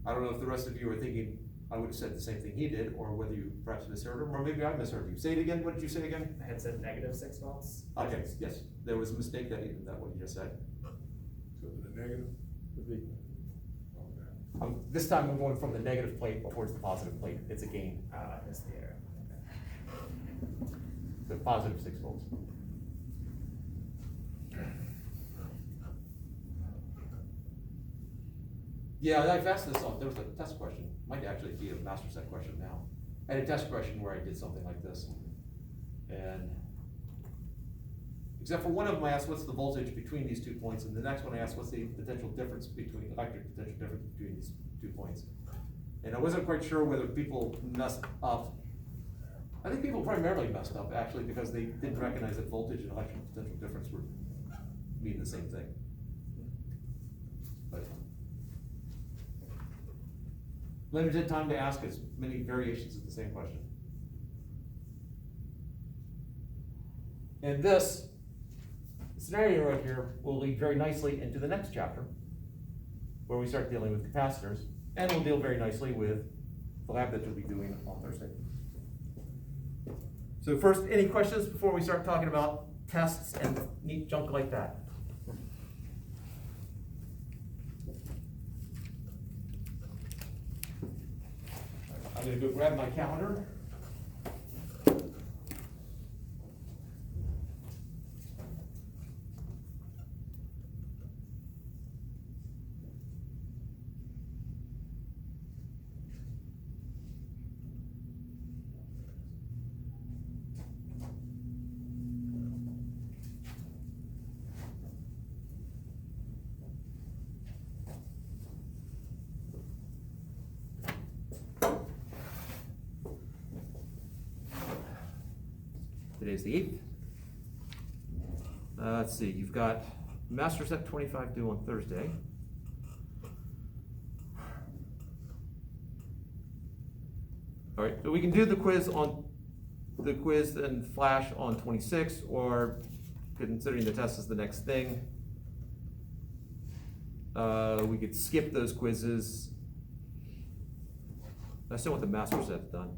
I don't know if the rest of you are thinking I would have said the same thing he did, or whether you perhaps misheard him, or maybe I misheard you. Say it again, what did you say again? I had said negative 6 volts. Okay, yes, there was a mistake that what you just said. So the negative would be, okay. This time we're going from the negative plate towards the positive plate, it's a gain, I missed the error. Okay. so positive 6 volts. Yeah, I've asked this on, there was a test question, might actually be a master set question now. I had a test question where I did something like this. And, except for one of them I asked what's the voltage between these 2 points, and the next one I asked what's the potential difference between, electric potential difference between these 2 points. And I wasn't quite sure whether people messed up. I think people primarily messed up actually because they didn't recognize that voltage and electric potential difference were mean the same thing. But limited time to ask as many variations of the same question. And this scenario right here will lead very nicely into the next chapter, where we start dealing with capacitors, and we'll deal very nicely with the lab that you'll be doing on Thursday. So first, any questions before we start talking about tests and neat junk like that? I'm gonna go grab my calendar. Today's the 8th. Let's see, you've got Master Set 25 due on Thursday. All right, so we can do the quiz and flash on 26, or considering the test is the next thing, we could skip those quizzes. I still want the Master Set done.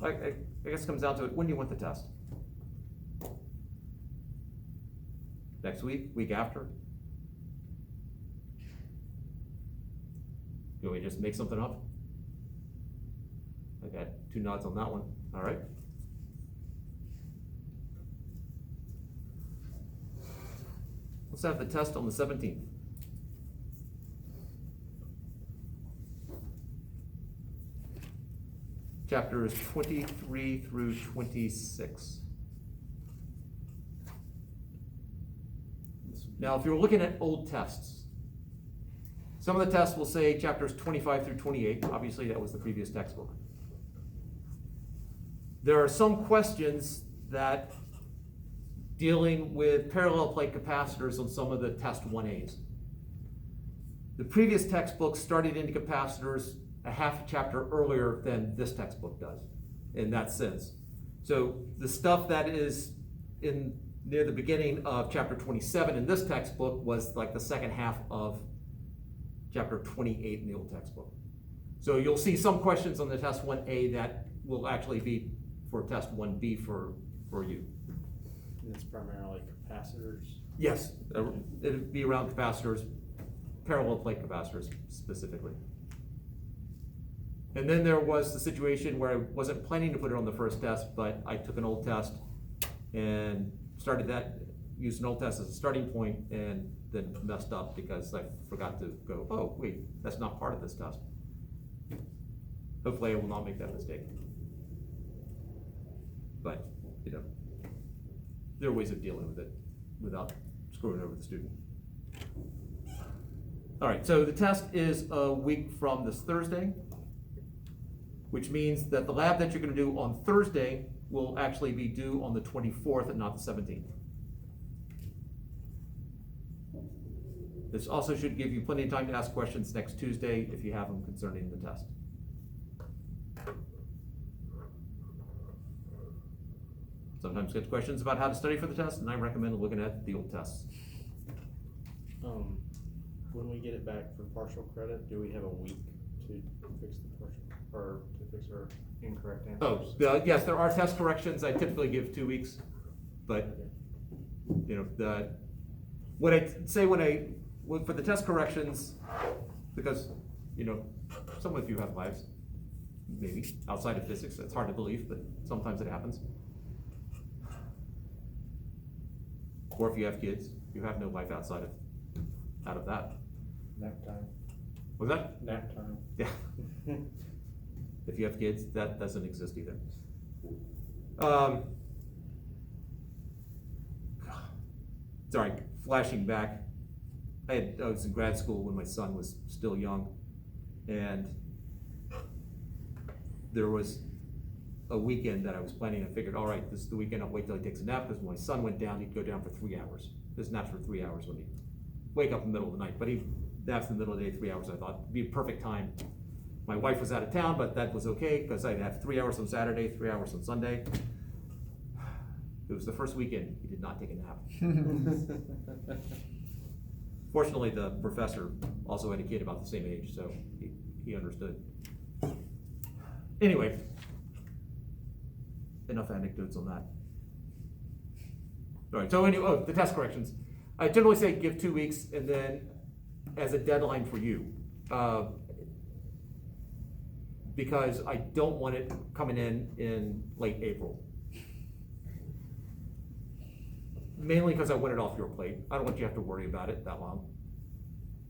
I guess it comes down to it, when do you want the test? Next week, week after? You want me to just make something up? I got 2 nods on that one, all right. Let's have the test on the 17th. Chapters 23 through 26. Now, if you're looking at old tests, some of the tests will say chapters 25 through 28. Obviously, that was the previous textbook. There are some questions that dealing with parallel plate capacitors on some of the test 1As. The previous textbook started into capacitors a half a chapter earlier than this textbook does, in that sense. So the stuff that is in near the beginning of chapter 27 in this textbook was like the second half of chapter 28 in the old textbook. So you'll see some questions on the test 1A that will actually be for test 1B for you. And it's primarily capacitors. Yes, it'd be around capacitors, parallel plate capacitors specifically. And then there was the situation where I wasn't planning to put it on the first test, but I took an old test and started that, used an old test as a starting point, and then messed up because I forgot to go, oh, wait, that's not part of this test. Hopefully I will not make that mistake. But, you know, there are ways of dealing with it without screwing over the student. All right, so the test is a week from this Thursday, which means that the lab that you're gonna do on Thursday will actually be due on the 24th and not the 17th. This also should give you plenty of time to ask questions next Tuesday if you have them concerning the test. Sometimes get questions about how to study for the test, and I recommend looking at the old tests. when we get it back for partial credit, do we have a week to fix the partial, or to fix our incorrect answers? Yes, there are test corrections. I typically give 2 weeks, but, Okay. you know, for the test corrections, because, you know, some of you have lives, maybe, outside of physics. It's hard to believe, but sometimes it happens. Or if you have kids, you have no life out of that. Nap time. Was that? Nap time. Yeah. If you have kids, that doesn't exist either. Sorry, flashing back. I was in grad school when my son was still young, and there was a weekend that I was planning. I figured, all right, this is the weekend, I'll wait till he takes a nap, because when my son went down, he'd go down for 3 hours. His naps for 3 hours when he'd wake up in the middle of the night, but he naps in the middle of the day, 3 hours. I thought it'd be a perfect time. My wife was out of town, but that was okay, because I'd have 3 hours on Saturday, 3 hours on Sunday. It was the first weekend he did not take a nap. Fortunately, the professor also had a kid about the same age, so he understood. Anyway, enough anecdotes on that. All right, so anyway, the test corrections. I generally say give 2 weeks, and then as a deadline for you. Because I don't want it coming in late April. Mainly because I want it off your plate. I don't want you to have to worry about it that long.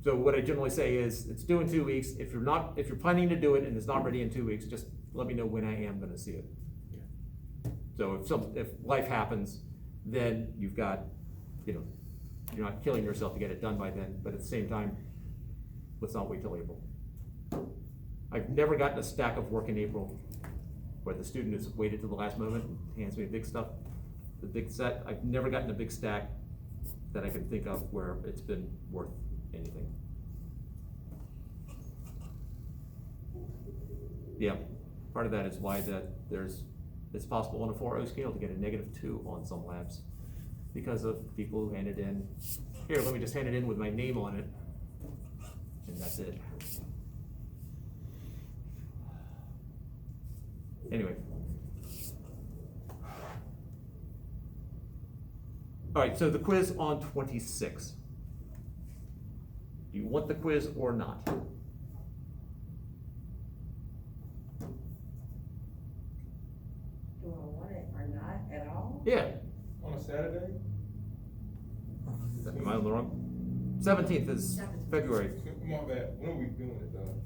So what I generally say is, it's due in 2 weeks. If you're planning to do it and it's not ready in 2 weeks, just let me know when I am gonna see it. Yeah. So if life happens, then you've got, you know, you're not killing yourself to get it done by then, but at the same time, let's not wait till April. I've never gotten a stack of work in April where the student has waited till the last moment and hands me the big set. I've never gotten a big stack that I can think of where it's been worth anything. Yeah, part of that is why it's possible on a 4.0 scale to get a -2 on some labs, because of people who handed in, here, let me just hand it in with my name on it, and that's it. Anyway. All right, so the quiz on 26. Do you want the quiz or not? Do I want it or not at all? Yeah. On a Saturday? Am I on the wrong? 17th is February. Come on back, when are we doing it though?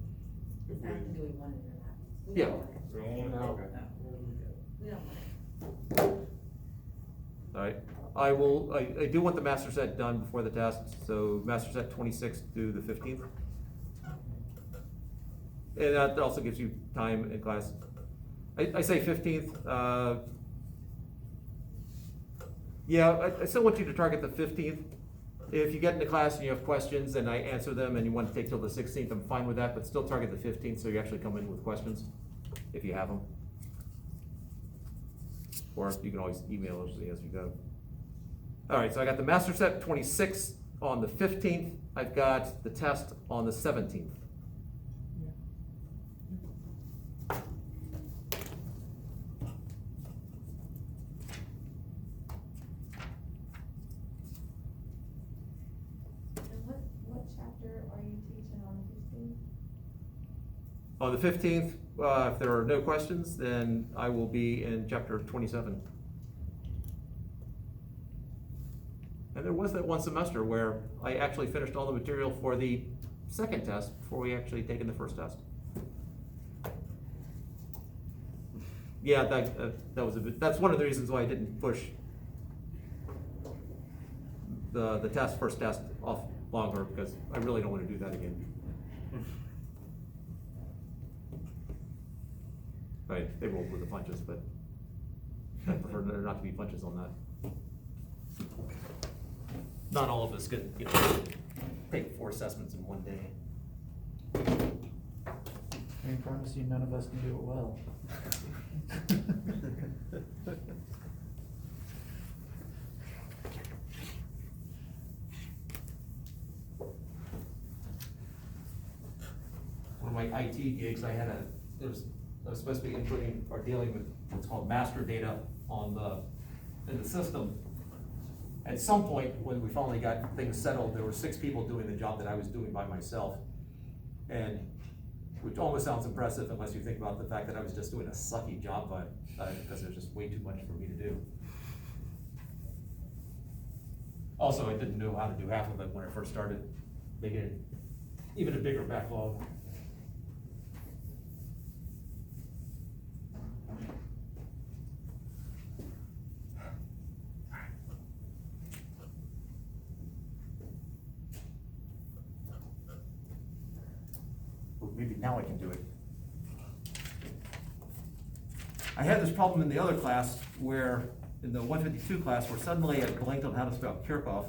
It's not to do we want it or not. We Yeah. don't want it. We don't want it? No. Okay. We don't want it. All right, I do want the master set done before the test, so master set 26th through the 15th. And that also gives you time in class. I say 15th, yeah, I still want you to target the 15th. If you get into class and you have questions and I answer them and you want to take till the 16th, I'm fine with that, but still target the 15th so you actually come in with questions, if you have them. Or you can always email us as you go. All right, so I got the master set 26 on the 15th. I've got the test on the 17th. And what chapter are you teaching on the 15th? On the 15th, if there are no questions, then I will be in chapter 27. And there was that one semester where I actually finished all the material for the second test before we actually taken the first test. Yeah, that was a bit, that's one of the reasons why I didn't push the first test off longer, because I really don't want to do that again. Right, they rolled with the punches, but I prefer there not to be punches on that. Not all of us could, take 4 assessments in one day. I promise you, none of us can do it well. my IT gigs, I was supposed to be inputting or dealing with what's called master data in the system. At some point, when we finally got things settled, there were 6 people doing the job that I was doing by myself. And, which almost sounds impressive unless you think about the fact that I was just doing a sucky job, because there's just way too much for me to do. Also, I didn't know how to do half of it when I first started, making it even a bigger backlog. Well, maybe now I can do it. I had this problem in the other class where, in the 152 class, where suddenly I blanked on how to spell Kirchhoff.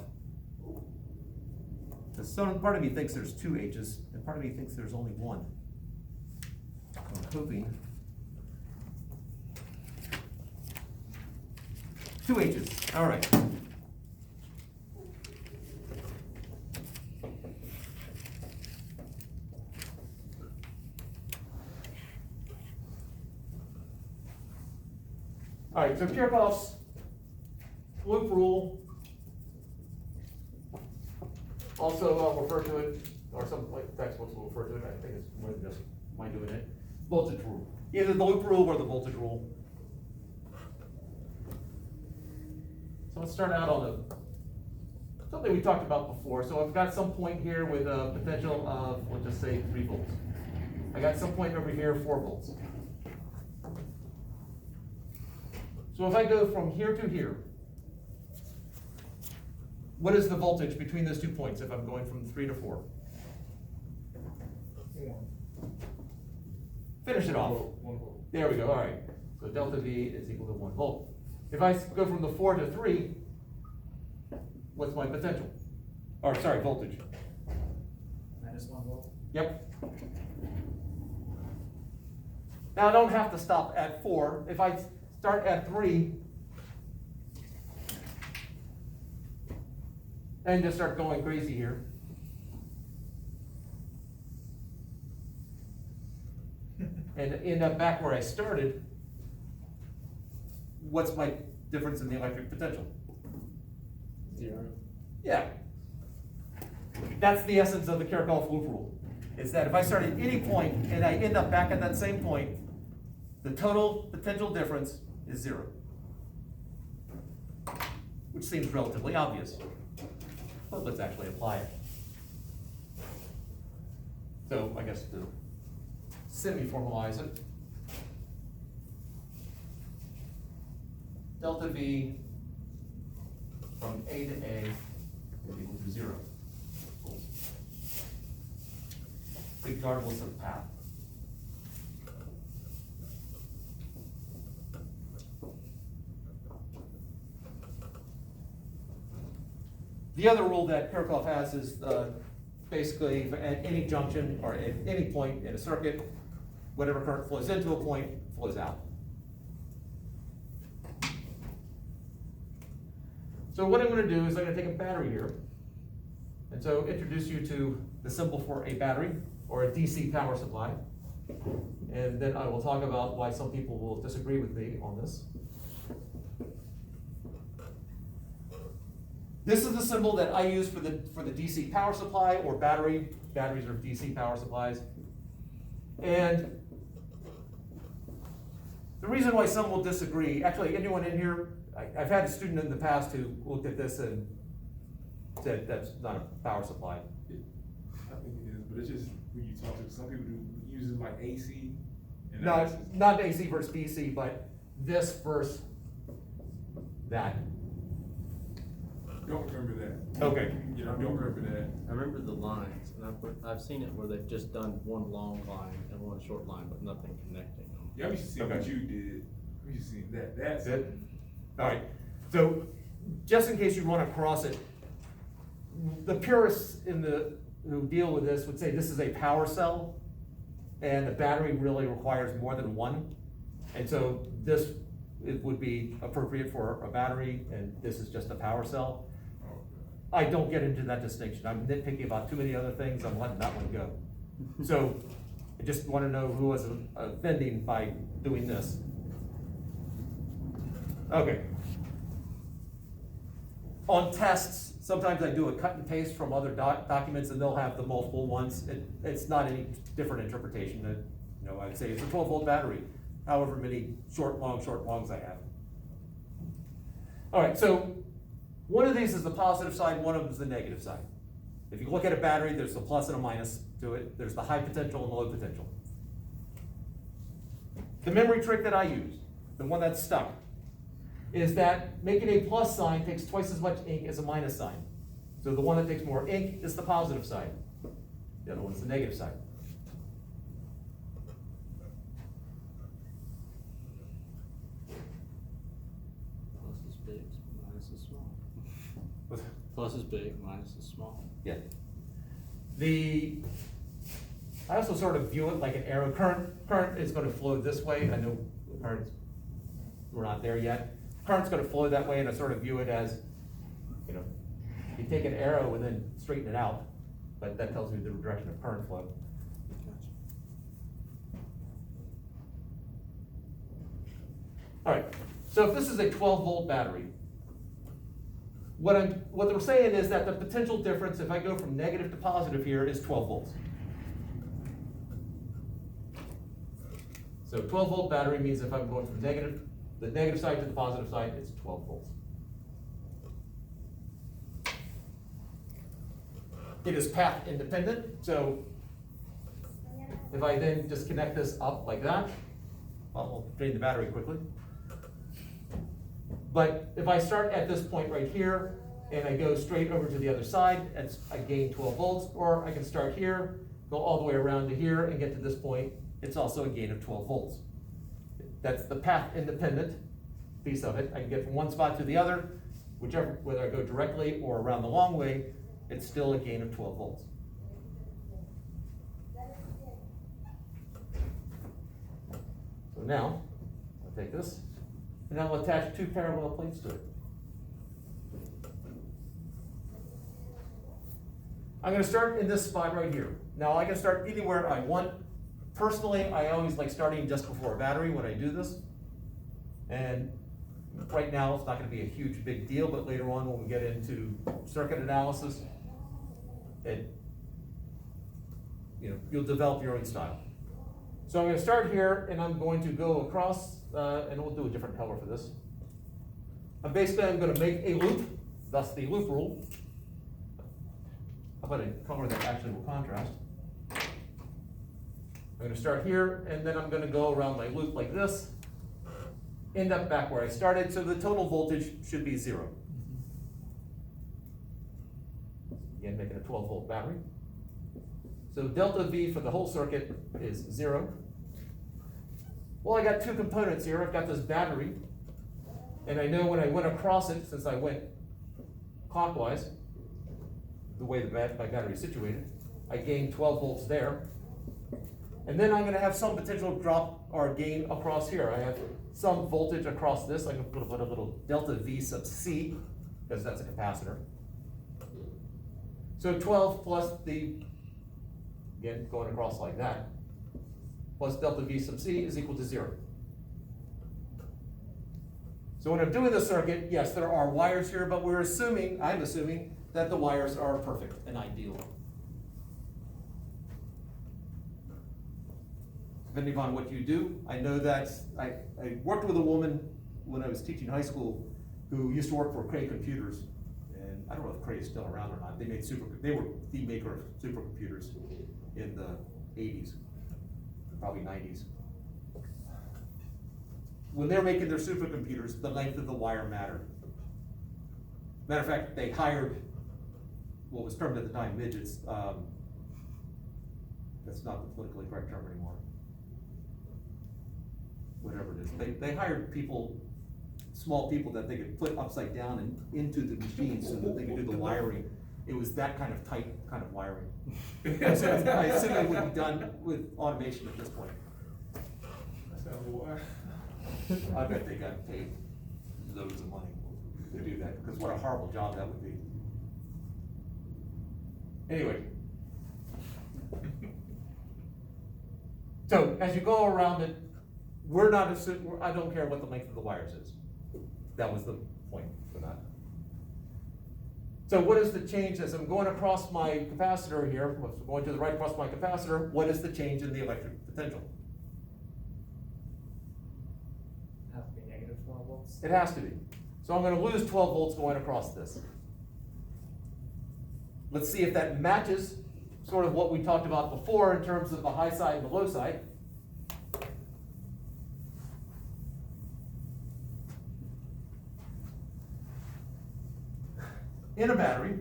Some part of me thinks there's 2 H's, and part of me thinks there's only 1. I'm hoping. 2 H's, all right. All right, so Kirchhoff's loop rule, also refer to it, or some like textbooks will refer to it, I think it's more than just my doing it, voltage rule. Either the loop rule or the voltage rule. So let's start out on something we talked about before. So I've got some point here with a potential of, let's just say 3 volts. I got some point over here, 4 volts. So if I go from here to here, what is the voltage between those 2 points if I'm going from 3 to 4? Finish it off. 1 volt. There we go, all right. So delta V is equal to 1 volt. If I go from the 4 to 3, what's my potential? Or sorry, voltage. -1 volt. Yep. Now I don't have to stop at 4. If I start at 3, and just start going crazy here. And end up back where I started, what's my difference in the electric potential? 0. Yeah. That's the essence of the Kirchhoff loop rule, is that if I start at any point and I end up back at that same point, the total potential difference is 0. Which seems relatively obvious. But let's actually apply it. So I guess to semi-formalize it, delta V from A to A is equal to 0. Regardless of path. The other rule that Kirchhoff has is basically at any junction or at any point in a circuit, whatever current flows into a point flows out. So what I'm going to do is I'm going to take a battery here, and so introduce you to the symbol for a battery or a DC power supply, and then I will talk about why some people will disagree with me on this. This is the symbol that I use for the DC power supply or battery. Batteries are DC power supplies. And the reason why some will disagree, actually anyone in here, I've had a student in the past who looked at this and said that's not a power supply. I think it is, but it's just when you talk to some people who use it like AC. And that's just- Not AC versus DC, but this versus that. Don't remember that. Okay. You know, don't remember that. I remember the lines, and I've seen it where they've just done one long line and one short line, but nothing connecting them. Yeah, I'm used to seeing what Okay. you did. I'm used to seeing that. That's it. All right, so just in case you run across it, the purists who deal with this would say this is a power cell, and a battery really requires more than one. And so it would be appropriate for a battery, and this is just a power cell. I don't get into that distinction. I'm nitpicking about too many other things. I'm letting that one go. So I just want to know who was offending by doing this. Okay. On tests, sometimes I do a cut and paste from other documents and they'll have the multiple ones. It's not any different interpretation. I'd say it's a 12-volt battery, however many short, longs I have. All right, so one of these is the positive side, one of them is the negative side. If you look at a battery, there's a plus and a minus to it. There's the high potential and the low potential. The memory trick that I use, the one that's stuck, is that making a plus sign takes twice as much ink as a minus sign. So the one that takes more ink is the positive side. The other one is the negative side. Plus is big, minus is small. Plus is big, minus is small. Yeah. I also sort of view it like an arrow. Current is going to flow this way. I know currents, we're not there yet. Current's going to flow that way, and I sort of view it as, you take an arrow and then straighten it out, but that tells me the direction of current flow. All right, so if this is a 12-volt battery, what we're saying is that the potential difference, if I go from negative to positive here, is 12 volts. So 12-volt battery means if I'm going from the negative side to the positive side, it's 12 volts. It is path independent, so if I then just connect this up like that, I'll drain the battery quickly. But if I start at this point right here, and I go straight over to the other side, I gain 12 volts, or I can start here, go all the way around to here, and get to this point, it's also a gain of 12 volts. That's the path independent piece of it. I can get from one spot to the other, whether I go directly or around the long way, it's still a gain of 12 volts. So now, I'll take this, and I'll attach 2 parallel plates to it. I'm going to start in this spot right here. Now I can start anywhere I want. Personally, I always like starting just before a battery when I do this. And right now it's not going to be a huge big deal, but later on when we get into circuit analysis, you'll develop your own style. So I'm going to start here and I'm going to go across, and we'll do a different color for this. Basically I'm going to make a loop, thus the loop rule. How about a color that actually will contrast? I'm going to start here, and then I'm going to go around my loop like this, end up back where I started, so the total voltage should be 0. Again, making a 12-volt battery. So delta V for the whole circuit is 0. Well, I got 2 components here. I've got this battery, and I know when I went across it, since I went clockwise, the way my battery is situated, I gained 12 volts there. And then I'm going to have some potential drop or gain across here. I have some voltage across this. I can put a little delta V sub C, because that's a capacitor. So 12 plus again, going across like that, plus delta V sub C is equal to 0. So when I'm doing the circuit, yes, there are wires here, but I'm assuming that the wires are perfect and ideal. Depending on what you do, I know that I worked with a woman when I was teaching high school who used to work for Cray Computers, and I don't know if Cray is still around or not. They were the maker of supercomputers in the 80s, probably 90s. When they're making their supercomputers, the length of the wire mattered. Matter of fact, they hired what was termed at the time midgets. That's not the politically correct term anymore. Whatever it is. They hired small people that they could put upside down and into the machine so that they could do the wiring. It was that kind of tight kind of wiring. I assume it would be done with automation at this point. That's not the wire. I bet they got paid loads of money to do that, because what a horrible job that would be. Anyway. So as you go around it, we're not I don't care what the length of the wires is. That was the point for that. So what is the change as I'm going across my capacitor here, going to the right across my capacitor, what is the change in the electric potential? Have to be negative 12 volts. It has to be. So I'm gonna lose 12 volts going across this. Let's see if that matches sort of what we talked about before in terms of the high side and the low side. In a battery,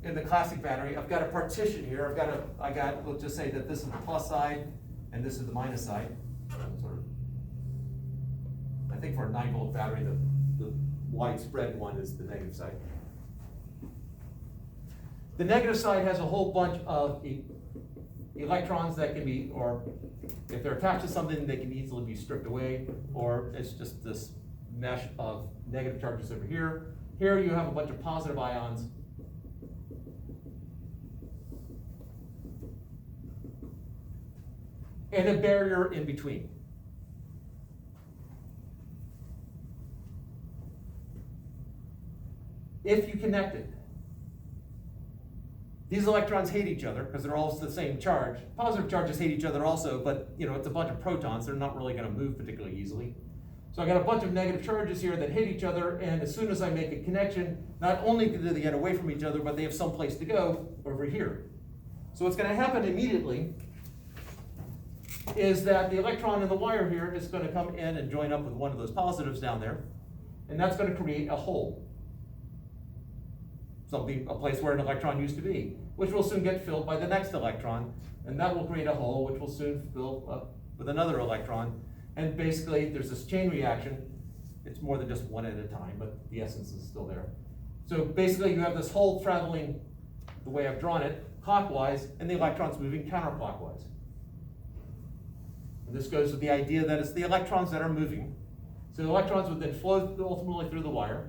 in the classic battery, I've got a partition here. We'll just say that this is the plus side and this is the minus side. Sort of, I think for a 9-volt battery, the widespread one is the negative side. The negative side has a whole bunch of electrons that can be, or if they're attached to something, they can easily be stripped away, or it's just this mesh of negative charges over here. Here you have a bunch of positive ions. And a barrier in between. If you connect it, these electrons hate each other because they're all the same charge. Positive charges hate each other also, but it's a bunch of protons. They're not really going to move particularly easily. So I got a bunch of negative charges here that hit each other, and as soon as I make a connection, not only do they get away from each other, but they have some place to go over here. So what's going to happen immediately is that the electron in the wire here is going to come in and join up with one of those positives down there, and that's going to create a hole. A place where an electron used to be, which will soon get filled by the next electron, and that will create a hole which will soon fill up with another electron. And basically, there's this chain reaction. It's more than just one at a time, but the essence is still there. So basically, you have this hole traveling the way I've drawn it, clockwise, and the electrons moving counterclockwise. And this goes with the idea that it's the electrons that are moving. So the electrons would then flow ultimately through the wire.